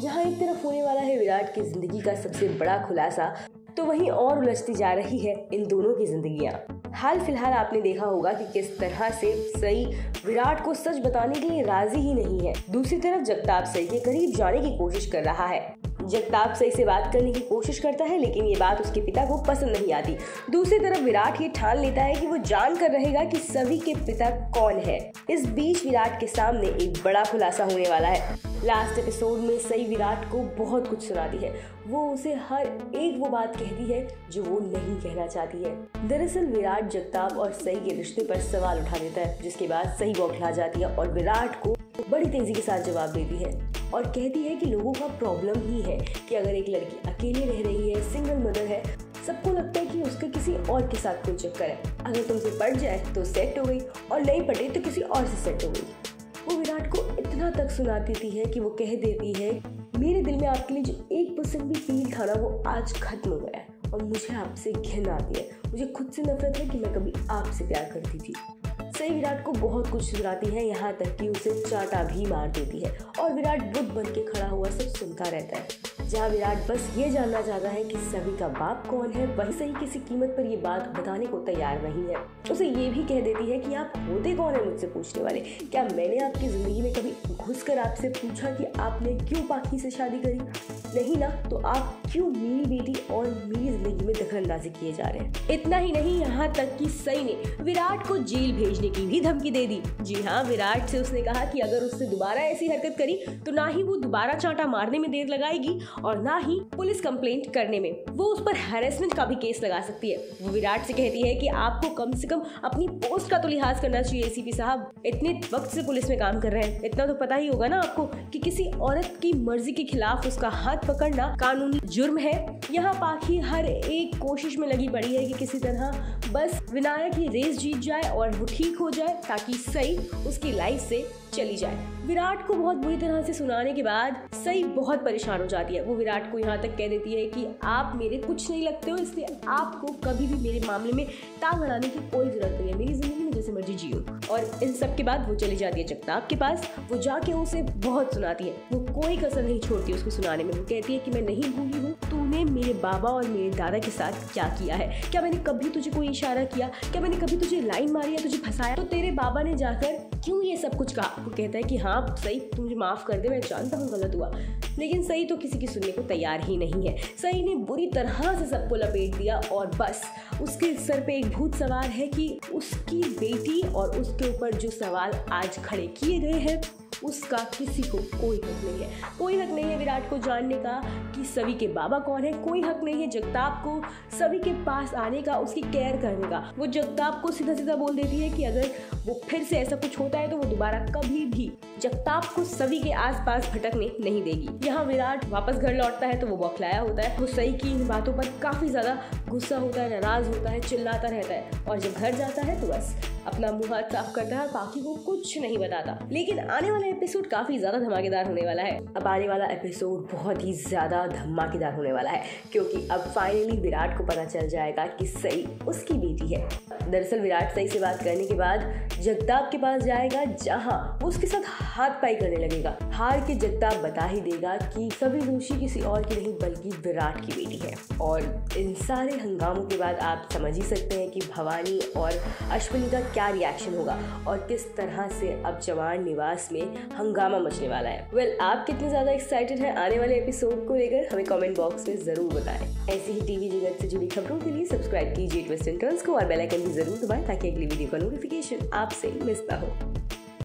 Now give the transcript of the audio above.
यहाँ एक तरफ होने वाला है विराट की जिंदगी का सबसे बड़ा खुलासा, तो वहीं और उलझती जा रही है इन दोनों की जिंदगियां। हाल फिलहाल आपने देखा होगा कि किस तरह से सई विराट को सच बताने के लिए राजी ही नहीं है। दूसरी तरफ जगताप सई के करीब जाने की कोशिश कर रहा है। जगताप सई से बात करने की कोशिश करता है, लेकिन ये बात उसके पिता को पसंद नहीं आती। दूसरी तरफ विराट ये ठान लेता है कि वो जान कर रहेगा कि सभी के पिता कौन है। इस बीच विराट के सामने एक बड़ा खुलासा होने वाला है। लास्ट एपिसोड में सई विराट को बहुत कुछ सुनाती है। वो उसे हर एक वो बात कहती है जो वो नहीं कहना चाहती है। दरअसल विराट जगताप और सई के रिश्ते पर सवाल उठा देता है, जिसके बाद सई बौखला जाती है और विराट को बड़ी तेजी के साथ जवाब देती है और कहती है कि लोगों का प्रॉब्लम ही है कि अगर एक लड़की अकेले रह रही है, सिंगल मदर है, सबको लगता है कि उसका किसी और के साथ कोई चक्कर है। अगर तुमसे पट जाए तो सेट हो गई और नहीं पटे तो किसी और से सेट हो गई। वो विराट को इतना तक सुना देती है कि वो कह देती है, मेरे दिल में आपके लिए जो 1% भी फील था ना, वो आज खत्म हो गया है और मुझे आपसे घिन आती है। मुझे खुद से नफरत है कि मैं कभी आपसे प्यार करती थी। सई विराट को बहुत कुछ सुनाती है, यहाँ तक कि उसे चाटा भी मार देती है और विराट बुद्ध बन के खड़ा हुआ सब सुनता रहता है। जहाँ विराट बस ये जानना चाहता है कि सभी का बाप कौन है, वही सही किसी कीमत पर ये बात बताने को तैयार नहीं है। उसे ये भी कह देती है कि आप होते कौन है मुझसे पूछने वाले? क्या मैंने आपकी जिंदगी में कभी घुसकर आपसे पूछा कि आपने क्यों पाखी से शादी करी? नहीं ना, तो आप क्यों मेरी बेटी और मेरी जिंदगी में दखलंदाजी किए जा रहे हैं? इतना ही नहीं, यहाँ तक कि सई ने विराट को जेल भेजने की भी धमकी दे दी। जी हाँ, विराट से उसने कहा कि अगर उससे दोबारा ऐसी हरकत करी तो ना ही वो दोबारा चांटा मारने में देर लगाएगी और ना ही पुलिस कंप्लेंट करने में। वो उस पर हैरेसमेंट का भी केस लगा सकती है। वो विराट से कहती है कि आपको कम से कम अपनी पोस्ट का तो लिहाज करना चाहिए एसीपी साहब, इतने वक्त से पुलिस में काम कर रहे हैं, इतना तो पता ही होगा ना आपको कि किसी औरत की मर्जी के खिलाफ उसका हाथ पकड़ना कानूनी जुर्म है। यहाँ पाखी हर एक कोशिश में लगी पड़ी है कि किसी तरह बस विनायक ही रेस जीत जाए और वो ठीक हो जाए ताकि सई उसकी लाइफ से चली जाए। विराट को बहुत बुरी तरह से सुनाने के बाद सई बहुत परेशान हो जाती है। वो विराट को यहाँ तक कह देती है कि आप मेरे कुछ नहीं लगते हो, इसलिए आपको कभी भी मेरे मामले में टांग अड़ाने की कोई जरूरत नहीं है। मेरी जिंदगी में जैसे मर्जी जियो। और इन सब के बाद वो चली जाती है जगताप के पास। वो जाके उसे बहुत सुनाती है। वो कोई कसर नहीं छोड़ती उसको सुनाने में। वो कहती है कि मैं नहीं भूली हूँ तूने मेरे बाबा और मेरे दादा के साथ क्या किया है। क्या मैंने कभी तुझे कोई इशारा किया? क्या मैंने कभी तुझे लाइन मारी या तुझे फंसाया? तो तेरे बाबा ने जाकर क्यों ये सब कुछ कहा? वो कहता है कि हाँ सही, तुम मुझे माफ कर दे, मैं जानता हूँ गलत हुआ। लेकिन सही तो किसी की सुनने को तैयार ही नहीं है। सही ने बुरी तरह से सबको लपेट दिया और बस उसके सर पे एक भूत सवार है कि उसकी बेटी और उसके ऊपर जो सवाल आज खड़े किए गए हैं उसका किसी को कोई हक नहीं है। कोई हक नहीं है विराट को जानने का कि सभी के बाबा कौन है। कोई हक नहीं है जगताप को सभी के पास आने का, उसकी केयर करने का। वो जगताप को सीधा सीधा बोल देती है कि अगर वो फिर से ऐसा कुछ होता है तो वो दोबारा कभी भी जगताप को सभी के आसपास भटकने नहीं देगी। यहाँ विराट वापस घर लौटता है तो वो बौखलाया होता है। वो सही की इन बातों पर काफी ज्यादा गुस्सा होता है, नाराज होता है, चिल्लाता रहता है और जब घर जाता है तो बस अपना मुंह हाथ साफ करता है और बाकी को कुछ नहीं बताता। लेकिन आने वाला एपिसोड काफी ज्यादा धमाकेदार होने वाला है। अब आने वाला एपिसोड बहुत ही ज्यादा धमाकेदार होने वाला है क्योंकि अब फाइनली विराट को पता चल जाएगा कि सई उसकी बेटी है। दरअसल विराट सई से बात करने के बाद जगताप के पास जाएगा, जहां वो उसके साथ हाथ पाई करने लगेगा। हार के जगताप बता ही देगा कि सभी दोषी किसी और की नहीं बल्कि विराट की बेटी है। और इन सारे हंगामों के बाद आप समझ ही सकते हैं कि भवानी और अश्विनी का क्या रिएक्शन होगा और किस तरह से अब चवाण निवास में हंगामा मचने वाला है। वेल, आप कितने ज्यादा एक्साइटेड हैं आने वाले एपिसोड को लेकर, हमें कमेंट बॉक्स में जरूर बताएं। ऐसी ही टीवी जगत से जुड़ी खबरों के लिए सब्सक्राइब कीजिए ट्विस्ट एंड टर्न्स को और बेल आइकन भी जरूर दबाएं ताकि अगली वीडियो का नोटिफिकेशन आपसे मिस ना हो।